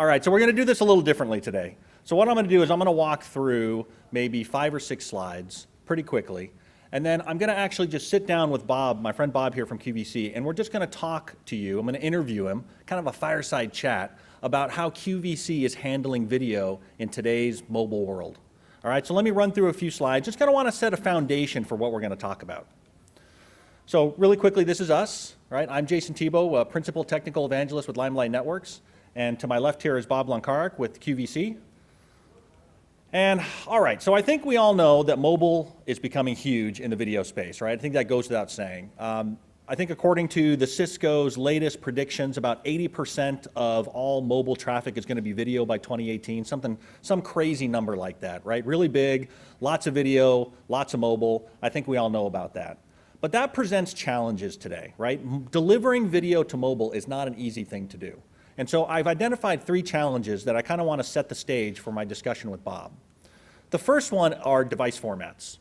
All right, so we're going to do this a little differently today. So what I'm going to do is I'm going to walk through maybe 5 or 6 slides pretty quickly, and then I'm going to actually just sit down with Bob, my friend Bob here from QVC, and we're just going to talk to you. I'm going to interview him, kind of a fireside chat, about how QVC is handling video in today's mobile world. All right, so let me run through a few slides. Just kind of want to set a foundation for what we're going to talk about. So really quickly, this is us, right? I'm Jason Thibeault, a Principal Technical Evangelist with Limelight Networks. And to my left here is Bob Loncaric with QVC. And all right, so I think we all know that mobile is becoming huge in the video space, right? I think that goes without saying. I think according to the Cisco's latest predictions, about 80% of all mobile traffic is going to be video by 2018, some crazy number like that, right? Really big, lots of video, lots of mobile. I think we all know about that. But that presents challenges today, right? Delivering video to mobile is not an easy thing to do. And so I've identified 3 challenges that I kind of want to set the stage for my discussion with Bob. The first one are device formats.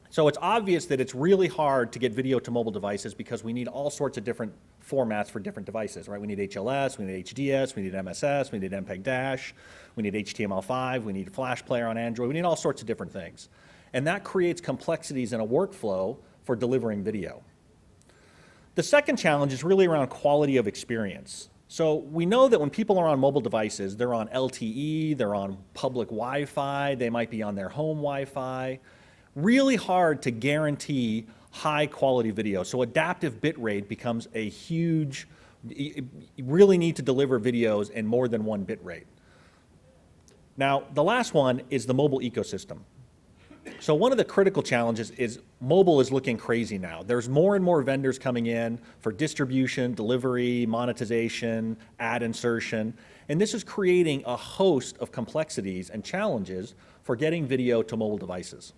So it's obvious that it's really hard to get video to mobile devices because we need all sorts of different formats for different devices, right? We need HLS, we need HDS, we need MSS, we need MPEG-Dash, we need HTML5, we need a Flash player on Android, we need all sorts of different things. And that creates complexities in a workflow for delivering video. The second challenge is really around quality of experience. So we know that when people are on mobile devices, they're on LTE, they're on public Wi-Fi, they might be on their home Wi-Fi. Really hard to guarantee high quality video. So adaptive bitrate becomes a huge, you really need to deliver videos in more than one bitrate. Now, the last one is the mobile ecosystem. So one of the critical challenges is mobile is looking crazy now. There's more and more vendors coming in for distribution, delivery, monetization, ad insertion, and this is creating a host of complexities and challenges for getting video to mobile devices.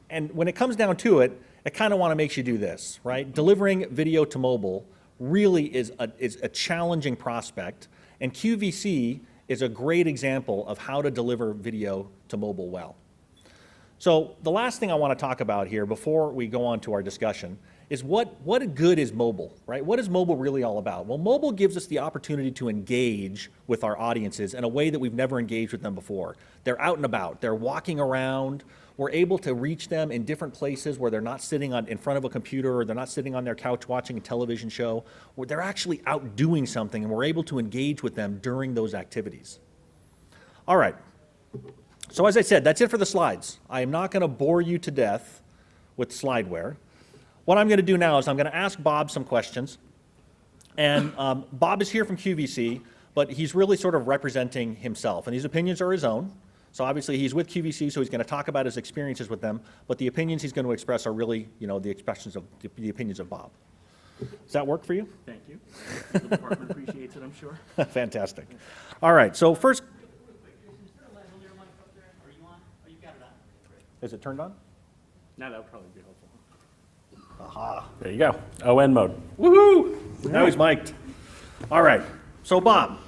And when it comes down to it, it kind of want to make you do this, right? Delivering video to mobile really is a challenging prospect, and QVC is a great example of how to deliver video to mobile well. So the last thing I want to talk about here before we go on to our discussion is what good is mobile, right? What is mobile really all about? Well, mobile gives us the opportunity to engage with our audiences in a way that we've never engaged with them before. They're out and about, they're walking around, we're able to reach them in different places where they're not sitting in front of a computer or they're not sitting on their couch watching a television show, where they're actually out doing something and we're able to engage with them during those activities. All right. So as I said, that's it for the slides. I am not going to bore you to death with slideware. What I'm going to do now is I'm going to ask Bob some questions. And Bob is here from QVC, but he's really sort of representing himself. And these opinions are his own. So obviously he's with QVC, so he's going to talk about his experiences with them. But the opinions he's going to express are really, the expressions of the opinions of Bob. Does that work for you? Thank you. The department appreciates it, I'm sure. Fantastic. All right, so first. Is it turned on? No, that would probably be helpful. Aha. There you go. ON mode. Woohoo! Now he's mic'd. All right. So Bob,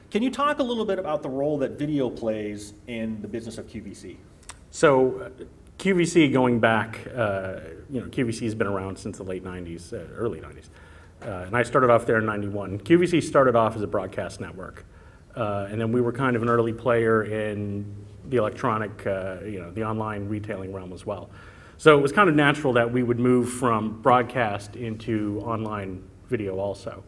can you talk a little bit about the role that video plays in the business of QVC? So QVC going back, QVC has been around since the late 90s, early 90s. And I started off there in 91. QVC started off as a broadcast network. And then we were kind of an early player in the electronic, the online retailing realm as well. So it was kind of natural that we would move from broadcast into online video also.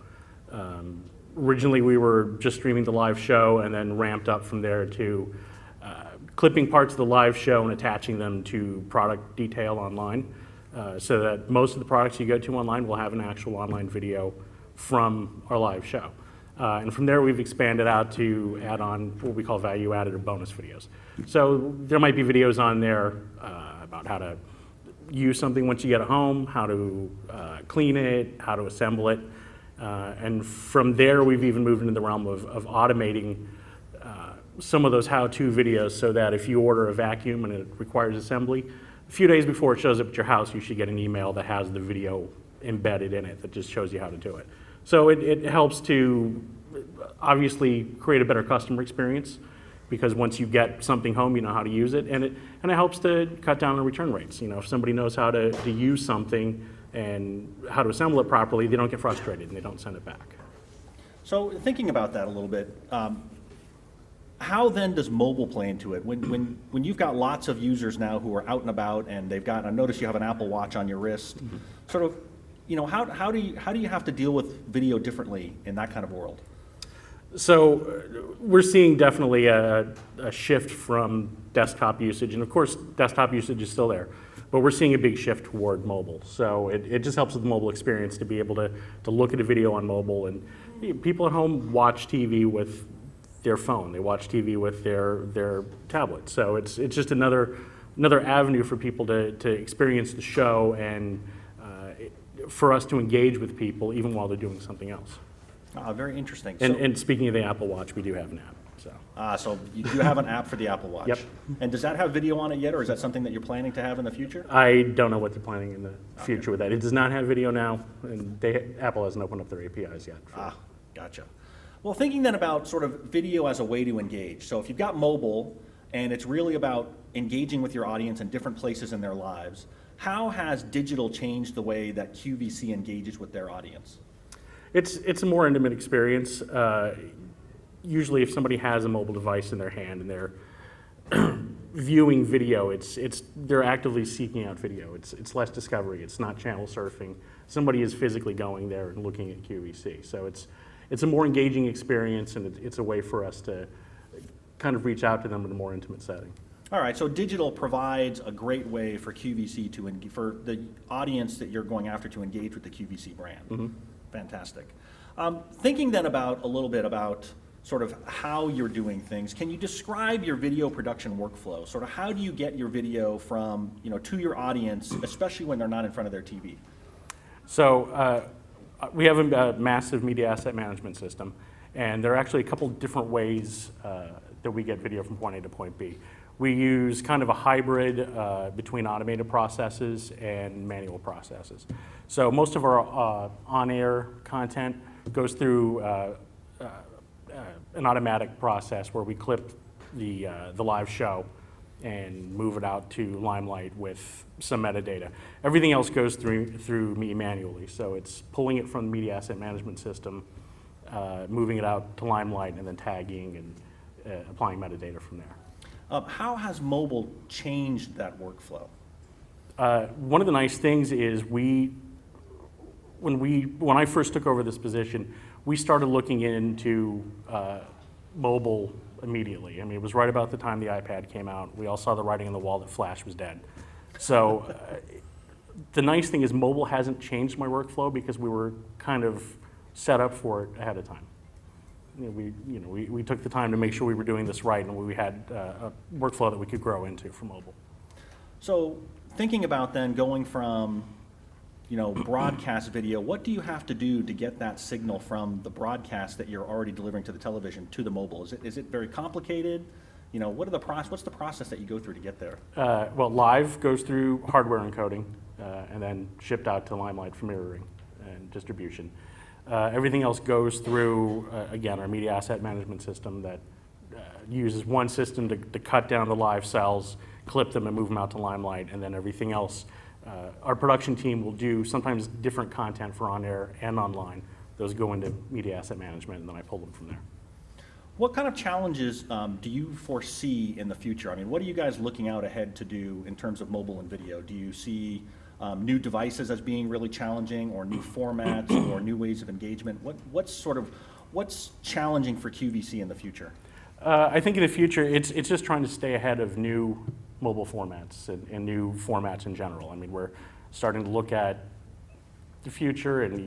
Originally we were just streaming the live show and then ramped up from there to clipping parts of the live show and attaching them to product detail online, so that most of the products you go to online will have an actual online video from our live show. And from there, we've expanded out to add on what we call value-added or bonus videos. So there might be videos on there about how to use something once you get it home, how to clean it, how to assemble it. And from there, we've even moved into the realm of automating some of those how-to videos so that if you order a vacuum and it requires assembly, a few days before it shows up at your house, you should get an email that has the video embedded in it that just shows you how to do it. So it helps to obviously create a better customer experience, because once you get something home, you know how to use it, and it helps to cut down on return rates. If somebody knows how to use something and how to assemble it properly, they don't get frustrated and they don't send it back. So thinking about that a little bit, how then does mobile play into it? When you've got lots of users now who are out and about and they've got, I notice you have an Apple Watch on your wrist, sort of, how do you have to deal with video differently in that kind of world? So we're seeing definitely a shift from desktop usage, and of course desktop usage is still there, but we're seeing a big shift toward mobile. So it just helps with the mobile experience to be able to look at a video on mobile, and people at home watch TV with their phone, they watch TV with their tablet. So it's just another avenue for people to experience the show, and for us to engage with people even while they're doing something else. Very interesting. And speaking of the Apple Watch, we do have an app. So you do have an app for the Apple Watch. Yep. And does that have video on it yet, or is that something that you're planning to have in the future? I don't know what they're planning in the future with that. It does not have video now, and Apple hasn't opened up their APIs yet. Gotcha. Well, thinking then about sort of video as a way to engage. So if you've got mobile and it's really about engaging with your audience in different places in their lives, how has digital changed the way that QVC engages with their audience? It's a more intimate experience. Usually if somebody has a mobile device in their hand and they're viewing video, they're actively seeking out video. It's less discovery. It's not channel surfing. Somebody is physically going there and looking at QVC. So it's a more engaging experience, and it's a way for us to kind of reach out to them in a more intimate setting. All right, so digital provides a great way for QVC for the audience that you're going after to engage with the QVC brand. Mm-hmm. Fantastic. Thinking then a little bit about sort of how you're doing things, can you describe your video production workflow? Sort of how do you get your video from, to your audience, especially when they're not in front of their TV? So we have a massive media asset management system, and there are actually a couple different ways that we get video from point A to point B. We use kind of a hybrid between automated processes and manual processes. So most of our on-air content goes through an automatic process where we clip the live show and move it out to Limelight with some metadata. Everything else goes through me manually. So it's pulling it from the media asset management system, moving it out to Limelight, and then tagging and applying metadata from there. How has mobile changed that workflow? One of the nice things is when I first took over this position, we started looking into mobile immediately. I mean, it was right about the time the iPad came out. We all saw the writing on the wall that Flash was dead. So the nice thing is mobile hasn't changed my workflow because we were kind of set up for it ahead of time. We took the time to make sure we were doing this right, and we had a workflow that we could grow into for mobile. So thinking about then going from broadcast video, what do you have to do to get that signal from the broadcast that you're already delivering to the television to the mobile? Is it very complicated? What's the process that you go through to get there? Well, live goes through hardware encoding and then shipped out to Limelight for mirroring and distribution. Everything else goes through, again, our media asset management system that uses one system to cut down the live cells, clip them, and move them out to Limelight, and then everything else. Our production team will do sometimes different content for on-air and online. Those go into media asset management, and then I pull them from there. What kind of challenges do you foresee in the future? I mean, what are you guys looking out ahead to do in terms of mobile and video? Do you see new devices as being really challenging, or new formats, or new ways of engagement? What's challenging for QVC in the future? I think in the future, it's just trying to stay ahead of new mobile formats and new formats in general. I mean, we're starting to look at the future, and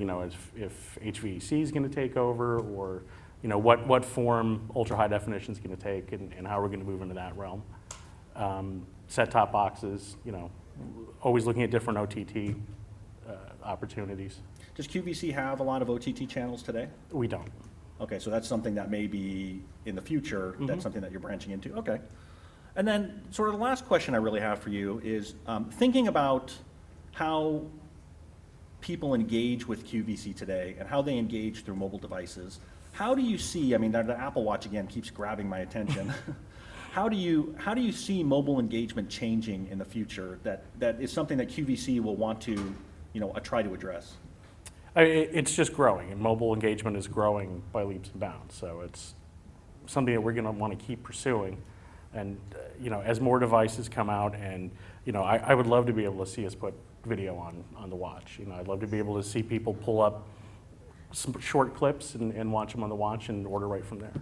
if HVAC is going to take over, or what form ultra high definition is going to take, and how we're going to move into that realm. Set-top boxes, always looking at different OTT opportunities. Does QVC have a lot of OTT channels today? We don't. Okay, so that's something that may be in the future, that's something that you're branching into. Okay. And then sort of the last question I really have for you is thinking about how people engage with QVC today and how they engage through mobile devices. How do you see, I mean, the Apple Watch again keeps grabbing my attention. How do you see mobile engagement changing in the future that is something that QVC will want to try to address? It's just growing, and mobile engagement is growing by leaps and bounds. So it's something that we're going to want to keep pursuing. And as more devices come out, and I would love to be able to see us put video on the watch. I'd love to be able to see people pull up some short clips and watch them on the watch and order right from there.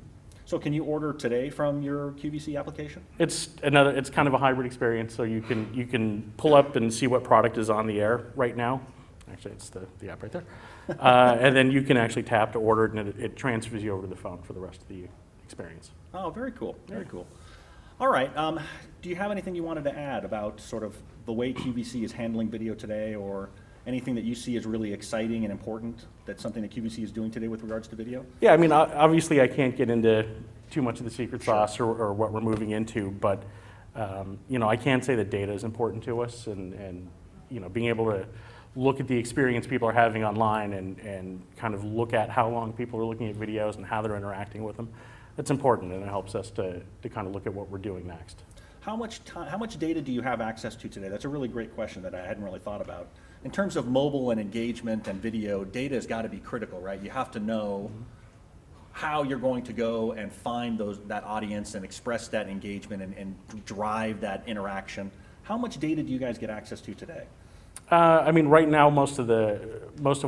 So can you order today from your QVC application? It's kind of a hybrid experience. So you can pull up and see what product is on the air right now. Actually, it's the app right there. And then you can actually tap to order it, and it transfers you over to the phone for the rest of the experience. Oh, very cool, very cool. All right, do you have anything you wanted to add about sort of the way QVC is handling video today, or anything that you see as really exciting and important, that's something that QVC is doing today with regards to video? Yeah, I mean, obviously I can't get into too much of the secret sauce or what we're moving into, but I can say that data is important to us, and being able to look at the experience people are having online and kind of look at how long people are looking at videos and how they're interacting with them. That's important, and it helps us to kind of look at what we're doing next. How much data do you have access to today? That's a really great question that I hadn't really thought about. In terms of mobile and engagement and video, data has got to be critical, right? You have to know how you're going to go and find that audience and express that engagement and drive that interaction. How much data do you guys get access to today? I mean, right now, most of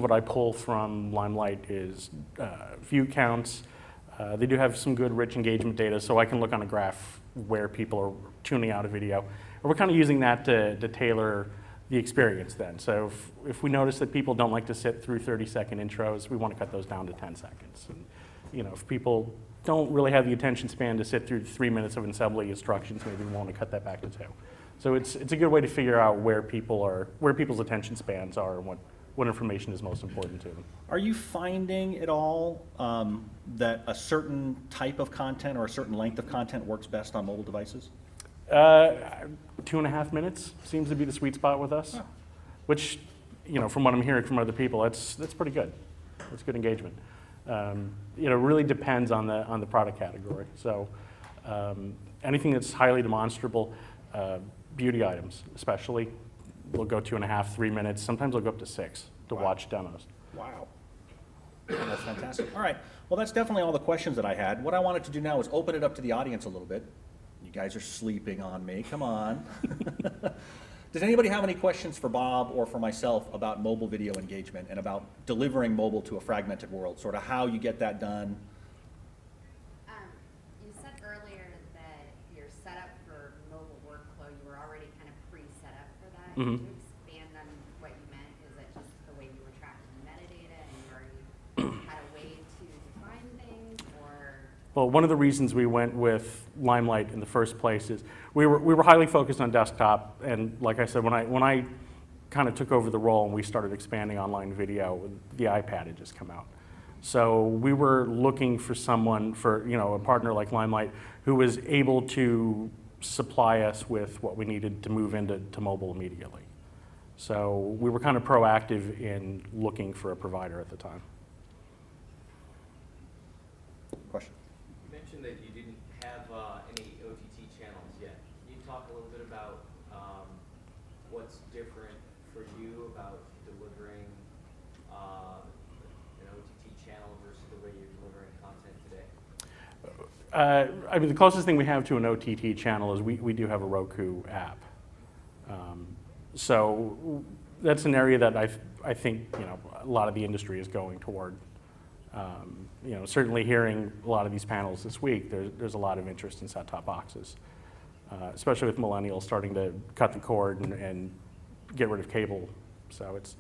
what I pull from Limelight is view counts. They do have some good, rich engagement data, so I can look on a graph where people are tuning out a video. And we're kind of using that to tailor the experience then. So if we notice that people don't like to sit through 30-second intros, we want to cut those down to 10 seconds. And, if people don't really have the attention span to sit through 3 minutes of assembly instructions, maybe we want to cut that back to 2. So it's a good way to figure out where people's attention spans are, and what information is most important to them. Are you finding at all that a certain type of content or a certain length of content works best on mobile devices? 2.5 minutes seems to be the sweet spot with us, which, from what I'm hearing from other people, that's pretty good. That's good engagement. Really depends on the product category. So anything that's highly demonstrable, beauty items especially, will go 2.5, 3 minutes. Sometimes they'll go up to 6 to watch demos. Wow. That's fantastic. All right. Well, that's definitely all the questions that I had. What I wanted to do now is open it up to the audience a little bit. You guys are sleeping on me. Come on. Does anybody have any questions for Bob or for myself about mobile video engagement and about delivering mobile to a fragmented world, sort of how you get that done? You said earlier that your setup for mobile workflow, you were already kind of pre-set up for that. Mm-hmm. Can you expand on what you meant? Is it just the way you were tracking metadata and you already had a way to define things, or? Well, one of the reasons we went with Limelight in the first place is we were highly focused on desktop, and like I said, when I kind of took over the role and we started expanding online video, the iPad had just come out. So we were looking for someone, a partner like Limelight, who was able to supply us with what we needed to move into mobile immediately. So we were kind of proactive in looking for a provider at the time. Question. You mentioned that you didn't have any OTT channels yet. Can you talk a little bit about what's different for you about delivering an OTT channel versus the way you're delivering content today? I mean, the closest thing we have to an OTT channel is we do have a Roku app. So that's an area that I think a lot of the industry is going toward. Certainly hearing a lot of these panels this week, there's a lot of interest in set-top boxes, especially with millennials starting to cut the cord and get rid of cable. So it's,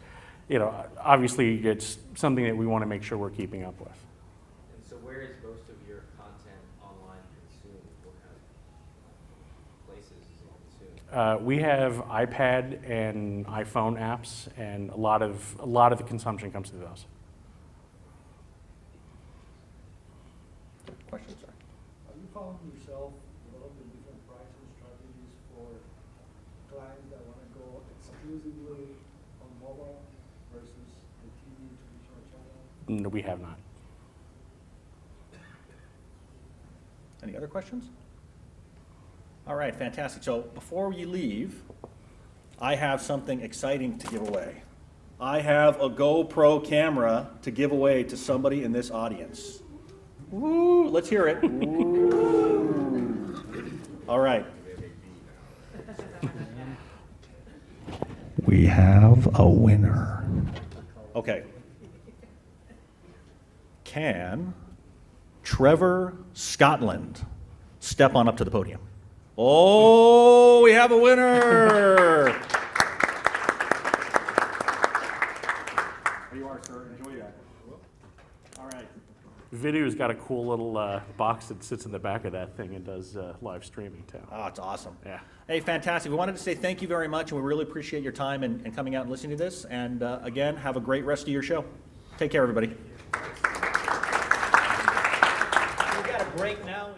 obviously it's something that we want to make sure we're keeping up with. And so where is most of your content online consumed? What kind of places is it consumed? We have iPad and iPhone apps, and a lot of the consumption comes through those. Question, sorry. Are you found yourself developing different pricing strategies for clients that want to go exclusively on mobile versus the TV traditional channel? No, we have not. Any other questions? All right, fantastic. So before you leave, I have something exciting to give away. I have a GoPro camera to give away to somebody in this audience. Woo, let's hear it. Woo. All right. We have a winner. Okay. Can Trevor Scotland step on up to the podium? Oh, we have a winner. There you are, sir. Enjoy that. All right. Video's got a cool little box that sits in the back of that thing and does live streaming too. Oh, it's awesome. Yeah. Hey, fantastic. We wanted to say thank you very much, and we really appreciate your time and coming out and listening to this. And again, have a great rest of your show. Take care, everybody. We got a break now.